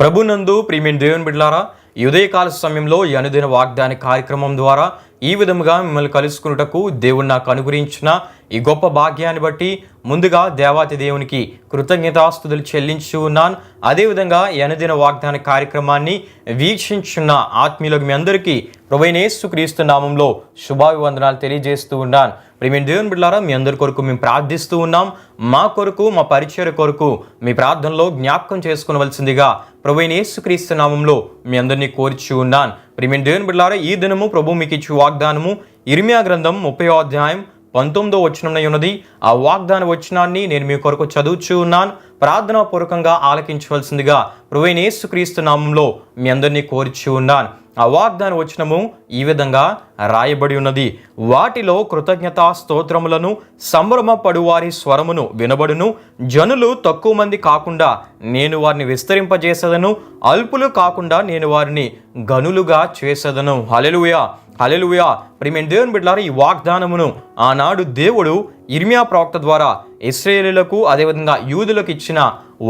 ప్రభునందు ప్రియమైన దేవుని బిడ్డలారా, ఈ ఉదయకాల సమయంలో ఈ అనుదిన వాగ్దాన కార్యక్రమం ద్వారా ఈ విధముగా మిమ్మల్ని కలుసుకున్నటకు దేవుడు నాకు అనుగ్రహించిన ఈ గొప్ప భాగ్యాన్ని బట్టి ముందుగా దేవాతి దేవునికి కృతజ్ఞతాస్తుతులు చెల్లించి ఉన్నాను. అదేవిధంగా ఈ అనుదిన వాగ్దాన కార్యక్రమాన్ని వీక్షించున్న ఆత్మీయులకు మీ అందరికీ ప్రభువైన యేసుక్రీస్తు నామంలో శుభాభివందనాలు తెలియజేస్తూ ఉన్నాను. ప్రియమైన దేవుని బిడ్డలారా, మీ అందరి కొరకు మేము ప్రార్థిస్తూ ఉన్నాం. మా కొరకు, మా పరిచయ కొరకు మీ ప్రార్థనలో జ్ఞాపకం చేసుకునవలసిందిగా ప్రభువైన యేసుక్రీస్తు నామంలో మీ అందరినీ కోరుచు ఉన్నాను. ప్రియమైన దేవుని బిడ్డలారా, ఈ దినము ప్రభు మీకు ఇచ్చే వాగ్దానము ఇర్మియా గ్రంథం 30వ అధ్యాయం 19వ వచనంలో ఉన్నది. ఆ వాగ్దాన వచనాన్ని నేను మీ కొరకు చదువుచూ ఉన్నాను. ప్రార్థనాపూర్వకంగా ఆలకించవలసిందిగా ప్రభువైన యేసుక్రీస్తు నామంలో మీ అందరినీ కోరుచూ ఉన్నాను. ఆ వాగ్దాన వచనము ఈ విధంగా రాయబడి ఉన్నది. వాటిలో కృతజ్ఞతా స్తోత్రములను సంభ్రమపడు వారి స్వరమును వినబడును. జనులు తక్కువ మంది కాకుండా నేను వారిని విస్తరింపజేసేదను. అల్పులు కాకుండా నేను వారిని గనులుగా చేసేదను. హల్లెలూయా, హల్లెలూయా. ప్రియమైన దేవుని బిడ్డలారా, ఈ వాగ్దానమును ఆనాడు దేవుడు ఇర్మియా ప్రవక్త ద్వారా ఇశ్రాయేలీయులకు అదేవిధంగా యూదులకు ఇచ్చిన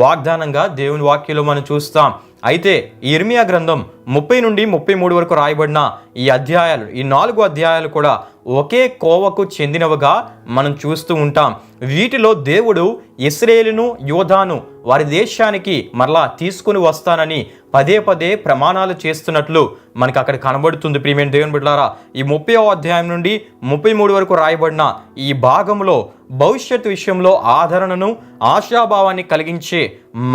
వాగ్దానంగా దేవుని వాక్యంలో మనం చూస్తాం. అయితే ఈ ఇర్మియా గ్రంథం 30 నుండి 33 వరకు రాయబడిన ఈ అధ్యాయాలు, ఈ 4 అధ్యాయాలు కూడా ఒకే కోవకు చెందినవిగా మనం చూస్తూ ఉంటాం. వీటిలో దేవుడు ఇశ్రాయేలును యూదాను వారి దేశానికి మరలా తీసుకుని వస్తానని పదే పదే ప్రమాణాలు చేస్తున్నట్లు మనకు అక్కడ కనబడుతుంది. ప్రియమైన దేవుని బిడ్డలారా, ఈ 30వ అధ్యాయం నుండి 33 వరకు రాయబడిన ఈ భాగంలో భవిష్యత్తు విషయంలో ఆదరణను, ఆశాభావాన్ని కలిగించే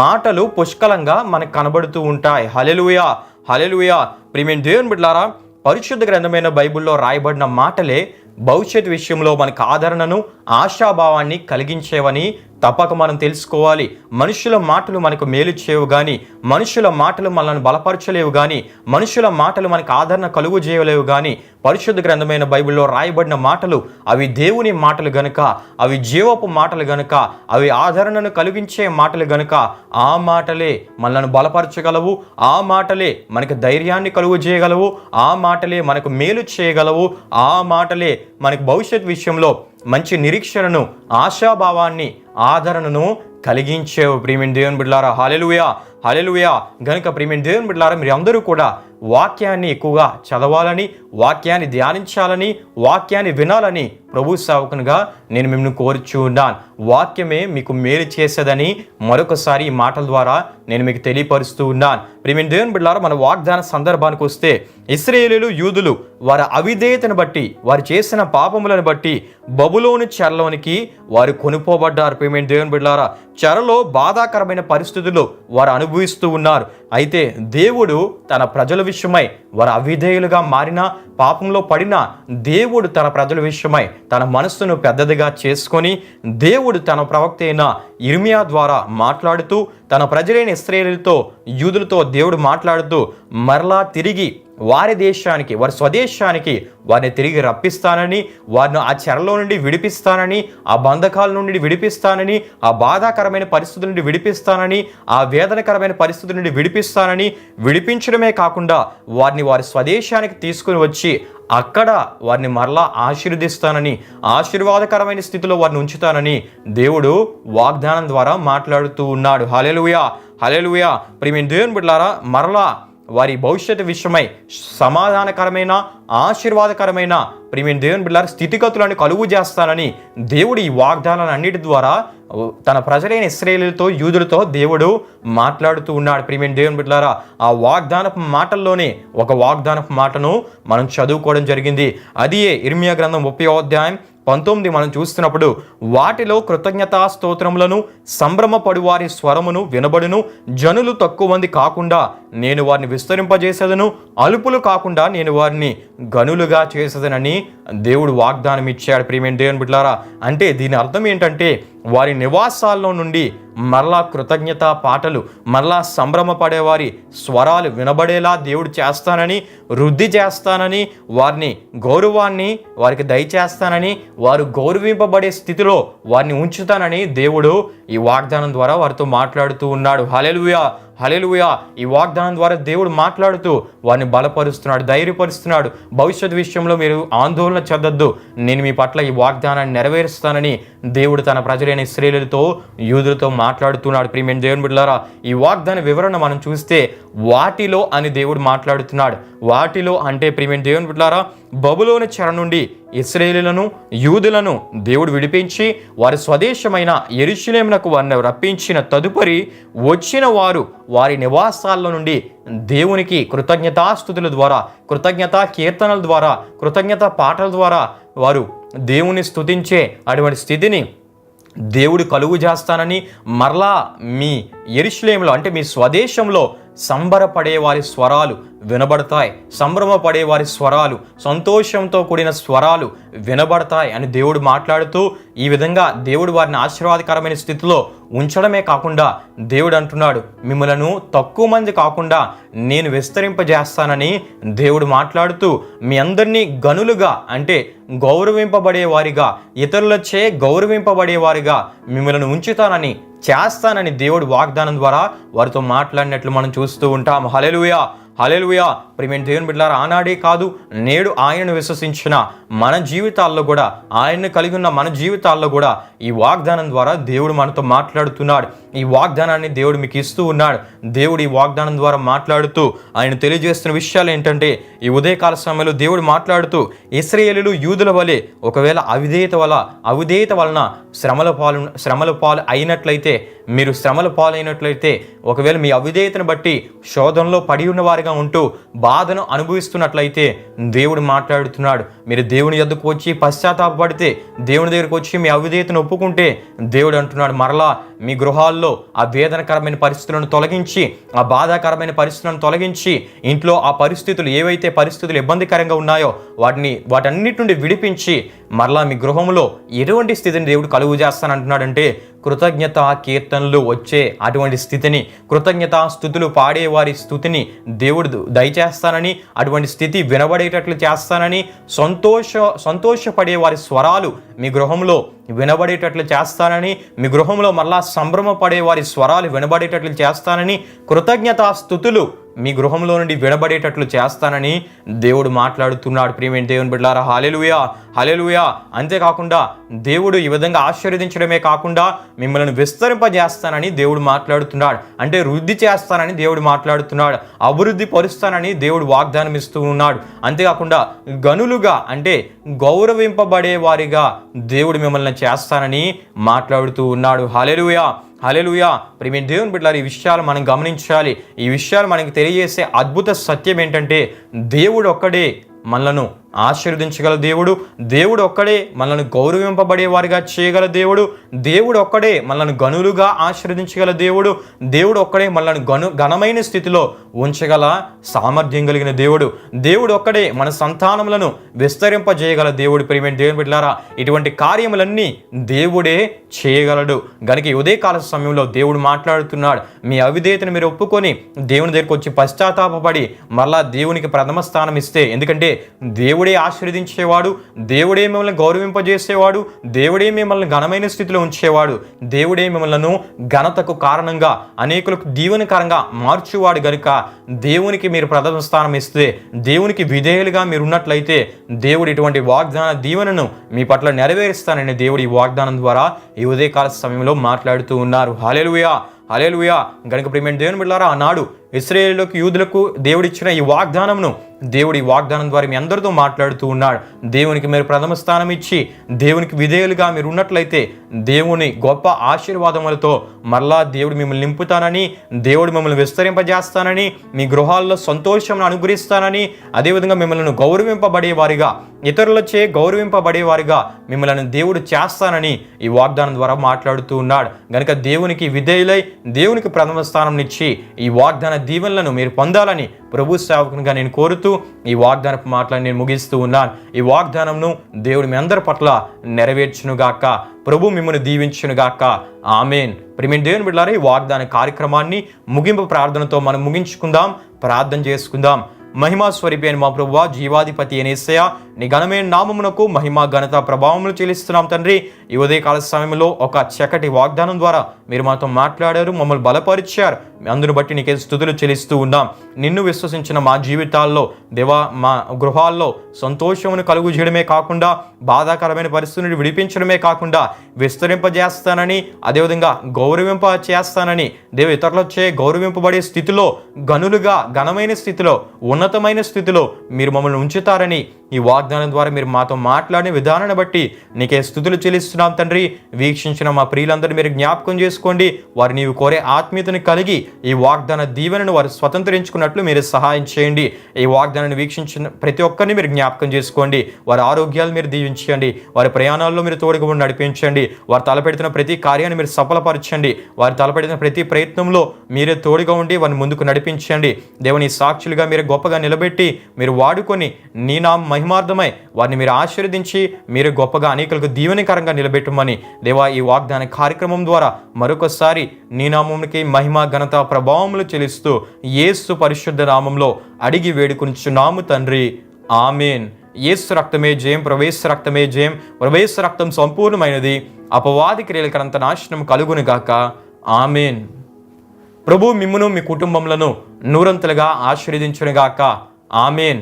మాటలు పుష్కలంగా మనకు కనబడుతూ ఉంటాయి. హల్లెలూయా, హల్లెలూయా. ప్రియమైన దేవుని బిడ్డలారా, పరిశుద్ధ గ్రంథమైన బైబిల్లో రాయబడిన మాటలే భవిష్యత్ విషయంలో మనకు ఆదరణను, ఆశాభావాన్ని కలిగించేవని తప్పక మనం తెలుసుకోవాలి. మనుషుల మాటలు మనకు మేలు చేయవు కానీ, మనుషుల మాటలు మనల్ని బలపరచలేవు కానీ, మనుషుల మాటలు మనకు ఆదరణ కలుగు చేయలేవు కానీ, పరిశుద్ధ గ్రంథమైన బైబిల్లో రాయబడిన మాటలు అవి దేవుని మాటలు గనుక, అవి జీవపు మాటలు గనుక, అవి ఆదరణను కలిగించే మాటలు గనుక ఆ మాటలే మనల్ని బలపరచగలవు. ఆ మాటలే మనకు ధైర్యాన్ని కలుగు చేయగలవు. ఆ మాటలే మనకు మేలు చేయగలవు. ఆ మాటలే మనకు భవిష్యత్ విషయంలో మంచి నిరీక్షణను, ఆశాభావాన్ని, ఆదరణను కలిగించేవు. ప్రియమైన దేవుని బిడ్డలారా, హల్లెలూయా, హల్లెలూయా. గనుక ప్రియమైన దేవుని బిడ్డలారా, మీరు అందరూ కూడా వాక్యాన్ని ఎక్కువగా చదవాలని, వాక్యాన్ని ధ్యానించాలని, వాక్యాన్ని వినాలని ప్రభు సేవకునిగా నేను మిమ్మల్ని కోరుచూ ఉన్నాను. వాక్యమే మీకు మేలు చేసేదని మరొకసారి ఈ మాటల ద్వారా నేను మీకు తెలియపరుస్తూ ఉన్నాను. ప్రియమైన దేవుని బిడ్డలారా, మన వాగ్దాన సందర్భానికి వస్తే ఇశ్రాయేలీయులు, యూదులు వారి అవిధేయతను బట్టి, వారు చేసిన పాపములను బట్టి బబులోను చెరలోనికి వారు కొనుపోబడ్డారు. ప్రియమైన దేవుని బిడ్డలారా, చెరలో బాధాకరమైన పరిస్థితుల్లో వారు అనుభవిస్తూ ఉన్నారు. అయితే దేవుడు తన ప్రజల విషయమై, వారు అవిధేయులుగా మారిన, పాపంలో పడిన దేవుడు తన ప్రజల విషయమై తన మనస్సును పెద్దదిగా చేసుకొని దేవుడు తన ప్రవక్త అయిన ఇర్మియా ద్వారా మాట్లాడుతూ, తన ప్రజలైన ఇశ్రాయేలీయులతో, యూదులతో దేవుడు మాట్లాడుతూ మరలా తిరిగి వారి దేశానికి, వారి స్వదేశానికి వారిని తిరిగి రప్పిస్తానని, వారిని ఆ చెరలో నుండి విడిపిస్తానని, ఆ బంధకాల నుండి విడిపిస్తానని, ఆ బాధాకరమైన పరిస్థితుల నుండి విడిపిస్తానని, ఆ వేదనకరమైన పరిస్థితుల నుండి విడిపిస్తానని, విడిపించడమే కాకుండా వారిని వారి స్వదేశానికి తీసుకుని వచ్చి అక్కడ వారిని మరలా ఆశీర్వదిస్తానని, ఆశీర్వాదకరమైన స్థితిలో వారిని ఉంచుతానని దేవుడు వాగ్దానం ద్వారా మాట్లాడుతూ ఉన్నాడు. హల్లెలూయా, హల్లెలూయా. ప్రియమైన దేవుని బిడ్డలారా, మరలా వారి భవిష్యత్తు విషయమై సమాధానకరమైన, ఆశీర్వాదకరమైన ప్రియమైన దేవుని బిడ్డలారా స్థితిగతులను కలుగు చేస్తానని దేవుడు ఈ వాగ్దానాలు అన్నిటి ద్వారా తన ప్రజలైన ఇశ్రాయేలీయులతో, యూదులతో దేవుడు మాట్లాడుతూ ఉన్నాడు. ప్రియమైన దేవుని బిడ్డలారా, ఆ వాగ్దానపు మాటల్లోనే ఒక వాగ్దానపు మాటను మనం చదువుకోవడం జరిగింది. అది ఇర్మియా గ్రంథం 30వ అధ్యాయం 19 మనం చూస్తున్నప్పుడు, వాటిలో కృతజ్ఞతా స్తోత్రములను సంభ్రమపడు వారి స్వరమును వినబడును. జనులు తక్కువ మంది కాకుండా నేను వారిని విస్తరింపజేసేదను. అలుపులు కాకుండా నేను వారిని గనులుగా చేసేదనని దేవుడు వాగ్దానం ఇచ్చాడు. ప్రియమైన దేవుని బిడ్డలారా, అంటే దీని అర్థం ఏంటంటే వారి నివాసాల్లో నుండి మరలా కృతజ్ఞత పాటలు, మరలా సంభ్రమపడేవారి స్వరాలు వినబడేలా దేవుడు చేస్తానని, వృద్ధి చేస్తానని, వారిని గౌరవాన్ని వారికి దయచేస్తానని, వారు గౌరవింపబడే స్థితిలో వారిని ఉంచుతానని దేవుడు ఈ వాగ్దానం ద్వారా వారితో మాట్లాడుతూ ఉన్నాడు. హల్లెలూయా, హల్లెలూయా. ఈ వాగ్దానం ద్వారా దేవుడు మాట్లాడుతూ వారిని బలపరుస్తున్నాడు, ధైర్యపరుస్తున్నాడు. భవిష్యత్ విషయంలో మీరు ఆందోళన చెందొద్దు, నేను మీ పట్ల ఈ వాగ్దానాన్ని నెరవేరుస్తానని దేవుడు తన ప్రజలైన ఇశ్రాయేలుతో, యూదులతో మాట్లాడుతున్నాడు. ప్రియమైన దేవుని బిడ్డలారా, ఈ వాగ్దాన వివరణ మనం చూస్తే వాటిలో అని దేవుడు మాట్లాడుతున్నాడు. వాటిలో అంటే ప్రియమైన దేవుని బిడ్డలారా, బబులోను చెర నుండి ఇశ్రాయేలులను, యూదులను దేవుడు విడిపించి వారి స్వదేశమైన యెరూషలేమునకు వారిని రప్పించిన తదుపరి వచ్చిన వారు వారి నివాసాల్లో నుండి దేవునికి కృతజ్ఞతాస్తుతుల ద్వారా, కృతజ్ఞతా కీర్తనల ద్వారా, కృతజ్ఞతా పాటల ద్వారా వారు దేవుని స్తుతించే అటువంటి స్థితిని దేవుడు కలుగు చేస్తానని, మరలా మీ యెరూషలేములో అంటే మీ స్వదేశంలో సంబరపడే వారి స్వరాలు వినబడతాయి, సంభ్రమపడే వారి స్వరాలు, సంతోషంతో కూడిన స్వరాలు వినబడతాయి అని దేవుడు మాట్లాడుతూ, ఈ విధంగా దేవుడు వారిని ఆశీర్వాదకరమైన స్థితిలో ఉంచడమే కాకుండా దేవుడు అంటున్నాడు, మిమ్మలను తక్కువ మంది కాకుండా నేను విస్తరింపజేస్తానని దేవుడు మాట్లాడుతూ, మీ అందరినీ గనులుగా అంటే గౌరవింపబడే వారిగా, ఇతరులచే గౌరవింపబడే వారిగా మిమ్మల్ని ఉంచుతానని, చేస్తానని దేవుడు వాగ్దానం ద్వారా వారితో మాట్లాడినట్లు మనం చూస్తూ ఉంటాం. హల్లెలూయా, హల్లెలూయా. ప్రియమైన దేవుని బిడ్డలారా, ఆనాడే కాదు నేడు ఆయనను విశ్వసించిన మన జీవితాల్లో కూడా, ఆయన్ని కలిగి ఉన్న మన జీవితాల్లో కూడా ఈ వాగ్దానం ద్వారా దేవుడు మనతో మాట్లాడుతున్నాడు. ఈ వాగ్దానాన్ని దేవుడు మీకు ఇస్తూ ఉన్నాడు. దేవుడు ఈ వాగ్దానం ద్వారా మాట్లాడుతూ ఆయన తెలియజేస్తున్న విషయాలు ఏంటంటే, ఈ ఉదయకాల సమయంలో దేవుడు మాట్లాడుతూ, ఇశ్రాయేలీయులు యూదుల వలె ఒకవేళ అవిధేయత వలన శ్రమల పాలు అయినట్లయితే, మీరు శ్రమల పాలైనట్లయితే, ఒకవేళ మీ అవిధేయతను బట్టి శోధనలో పడి ఉన్న వారిగా ఉంటూ బాధను అనుభవిస్తున్నట్లయితే దేవుడు మాట్లాడుతున్నాడు, మీరు దేవుని యొద్దకు వచ్చి పశ్చాత్తాపడితే, దేవుని దగ్గరకు వచ్చి మీ అవిధేయతను ఒప్పుకుంటే దేవుడు అంటున్నాడు, మరలా మీ గృహాల్లో ఆ వేదనకరమైన పరిస్థితులను తొలగించి, ఆ బాధాకరమైన పరిస్థితులను తొలగించి, ఇంట్లో ఆ పరిస్థితులు ఏవైతే పరిస్థితులు ఇబ్బందికరంగా ఉన్నాయో వాటన్నిటి నుండి విడిపించి మరలా మీ గృహంలో ఎటువంటి స్థితిని దేవుడు కలుగు చేస్తానంటున్నాడంటే, కృతజ్ఞత కీర్తనలు వచ్చే అటువంటి స్థితిని, కృతజ్ఞతా స్తుతులు పాడేవారి స్థుతిని దేవుడు దయచేస్తానని, అటువంటి స్థితి వినబడేటట్లు చేస్తానని, సంతోషపడే వారి స్వరాలు మీ గృహంలో వినబడేటట్లు చేస్తానని, మీ గృహంలో మరలా సంభ్రమపడే వారి స్వరాలు వినబడేటట్లు చేస్తానని, కృతజ్ఞతా స్తుతులు మీ గృహంలో నుండి వినబడేటట్లు చేస్తానని దేవుడు మాట్లాడుతున్నాడు. ప్రియమైన దేవుని బిడ్డలారా, హల్లెలూయా, హల్లెలూయా. అంతేకాకుండా దేవుడు ఈ విధంగా ఆశీర్వదించడమే కాకుండా మిమ్మల్ని విస్తరింపజేస్తానని దేవుడు మాట్లాడుతున్నాడు. అంటే వృద్ధి చేస్తానని దేవుడు మాట్లాడుతున్నాడు, అభివృద్ధి పరుస్తానని దేవుడు వాగ్దానం ఇస్తూ ఉన్నాడు. అంతేకాకుండా గనులుగా అంటే గౌరవింపబడే వారిగా దేవుడు మిమ్మల్ని చేస్తానని మాట్లాడుతూ ఉన్నాడు. హల్లెలూయా, హల్లెలూయా. ప్రియమైన దేవుని బిడ్డలారా, ఈ విషయాలు మనం గమనించాలి. ఈ విషయాలు మనకి తెలియజేసే అద్భుత సత్యం ఏంటంటే, దేవుడు ఒక్కడే మనలను ఆశీర్వదించగల దేవుడు, దేవుడు ఒక్కడే మనల్ని గౌరవింపబడే వారిగా చేయగల దేవుడు, దేవుడు ఒక్కడే మనల్ని గనులుగా ఆశీర్వదించగల దేవుడు, దేవుడు ఒక్కడే మనల్ని ఘనమైన స్థితిలో ఉంచగల సామర్థ్యం కలిగిన దేవుడు, దేవుడు ఒక్కడే మన సంతానములను విస్తరింపజేయగల దేవుడు. ప్రియమైన దేవుని బిడ్డలారా, ఇటువంటి కార్యములన్నీ దేవుడే చేయగలడు. గనుక ఈ ఉదయకాల సమయంలో దేవుడు మాట్లాడుతున్నాడు, మీ అవిధేయతను మీరు ఒప్పుకొని దేవుని దగ్గరికి వచ్చి పశ్చాత్తాపడి మరలా దేవునికి ప్రథమ స్థానం ఇస్తే, ఎందుకంటే దేవుడే ఆశీర్వదించేవాడు, దేవుడే మిమ్మల్ని గౌరవింపజేసేవాడు, దేవుడే మిమ్మల్ని ఘనమైన స్థితిలో ఉంచేవాడు, దేవుడే మిమ్మల్ని ఘనతకు కారణంగా అనేకులకు దీవెనకరంగా మార్చువాడు. గనుక దేవునికి మీరు ప్రథమ స్థానం ఇస్తే, దేవునికి విధేయులుగా మీరు ఉన్నట్లయితే దేవుడు ఇటువంటి వాగ్దాన దీవెనను మీ పట్ల నెరవేరుస్తానని దేవుడు ఈ వాగ్దానం ద్వారా ఈ ఉదయకాల సమయంలో మాట్లాడుతూ ఉన్నారు. హల్లెలూయా, హల్లెలూయా. గనుక ప్రియమైన దేవుని బిడ్డలారా, ఆనాడు ఇశ్రాయేలులకు, యూదులకు దేవుడిచ్చిన ఈ వాగ్దానమును దేవుడు ఈ వాగ్దానం ద్వారా మీ అందరితో మాట్లాడుతూ ఉన్నాడు. దేవునికి మీరు ప్రథమ స్థానం ఇచ్చి దేవునికి విధేయులుగా మీరు ఉన్నట్లయితే దేవుని గొప్ప ఆశీర్వాదములతో మరలా దేవుడు మిమ్మల్ని నింపుతానని, దేవుడు మిమ్మల్ని విస్తరింపజేస్తానని, మీ గృహాల్లో సంతోషం అనుగ్రహిస్తానని, అదేవిధంగా మిమ్మల్ని గౌరవింపబడే వారిగా, ఇతరులచే గౌరవింపబడే వారిగా మిమ్మల్ని దేవుడు చేస్తానని ఈ వాగ్దానం ద్వారా మాట్లాడుతూ ఉన్నాడు. గనుక దేవునికి విధేయులై దేవునికి ప్రథమ స్థానం ఇచ్చి ఈ వాగ్దాన దీవెనలను మీరు పొందాలని ప్రభు సేవకునిగా నేను కోరుతూ ఈ వాగ్దానపు మాటలను నేను ముగిస్తూ ఉన్నాను. ఈ వాగ్దానంను దేవుడు మీ అందరి పట్ల నెరవేర్చునుగాక, ప్రభు మిమ్మల్ని దీవించునుగాక. ఆమేన్. ప్రియమైన దేవుని బిడ్డలారా, ఈ వాగ్దాన కార్యక్రమాన్ని ముగింపు ప్రార్థనతో మనం ముగించుకుందాం, ప్రార్థన చేసుకుందాం. మహిమా స్వరూపి అయిన మా ప్రభువా, జీవాధిపతి అయిన యేసయ్య, నీ ఘనమైన నామమునకు మహిమ ఘనత ప్రభావములు చెల్లిస్తున్నాం తండ్రి. ఈ ఉదయకాల సమయంలో ఒక చక్కటి వాగ్దానం ద్వారా మీరు మాతో మాట్లాడారు, మమ్మల్ని బలపరిచారు. అందును బట్టి నీకే స్తుతులు చెల్లిస్తూ ఉన్నాం. నిన్ను విశ్వసించిన మా జీవితాల్లో దేవా, మా గృహాల్లో సంతోషమును కలుగు చేయడమే కాకుండా, బాధాకరమైన పరిస్థితి నుండి విడిపించడమే కాకుండా, విస్తరింపజేస్తానని, అదేవిధంగా గౌరవింప చేస్తానని, ఇతరులచే గౌరవింపబడే స్థితిలో, గనులుగా ఘనమైన స్థితిలో, ఉన్నతమైన స్థితిలో మీరు మమ్మల్ని ఉంచుతారని ఈ వాగ్దానం ద్వారా మీరు మాతో మాట్లాడిన విధానాన్ని బట్టి నీకే స్తుతులు చెల్లిస్తున్నాం తండ్రి. వీక్షించిన మా ప్రియులందరూ మీరు జ్ఞాపకం చేసుకోండి. వారు నీవు కోరే ఆత్మీయతను కలిగి ఈ వాగ్దాన దీవెనను వారు స్వతంత్రించుకున్నట్లు మీరు సహాయం చేయండి. ఈ వాగ్దానాన్ని వీక్షించిన ప్రతి ఒక్కరిని మీరు జ్ఞాపకం చేసుకోండి. వారి ఆరోగ్యాలు మీరు దీవించండి. వారి ప్రయాణాల్లో మీరు తోడుగా ఉండి నడిపించండి. వారు తలపెడుతున్న ప్రతి కార్యాన్ని మీరు సఫలపరచండి. వారు తలపెడుతున్న ప్రతి ప్రయత్నంలో మీరే తోడుగా ఉండి వారిని ముందుకు నడిపించండి. దేవుని సాక్షులుగా మీరు గొప్పగా నిలబెట్టి మీరు వాడుకొని నీ నామ మహిమార్థమై వారిని మీరు ఆశీర్వదించి మీరు గొప్పగా అనేకులకు దీవెనకరంగా నిలబెట్టమని దేవా, ఈ వాగ్దాన కార్యక్రమం ద్వారా మరొకసారి నీ నామమునికి మహిమ ఘనత ప్రభావములు చెల్లిస్తూ యేసు పరిశుద్ధ నామంలో అడిగి వేడుకొనుచున్నాము తండ్రి. ఆమేన్. యేసు రక్తమే జయం, ప్రవేశ రక్తమే జయం, ప్రవేశ రక్తం సంపూర్ణమైనది, అపవాది క్రియలకంత నాశనం కలుగును గాక. ఆమేన్. ప్రభు మిమ్మును మీ కుటుంబములను నూరంతలుగా ఆశీర్వదించును గాక. ఆమేన్.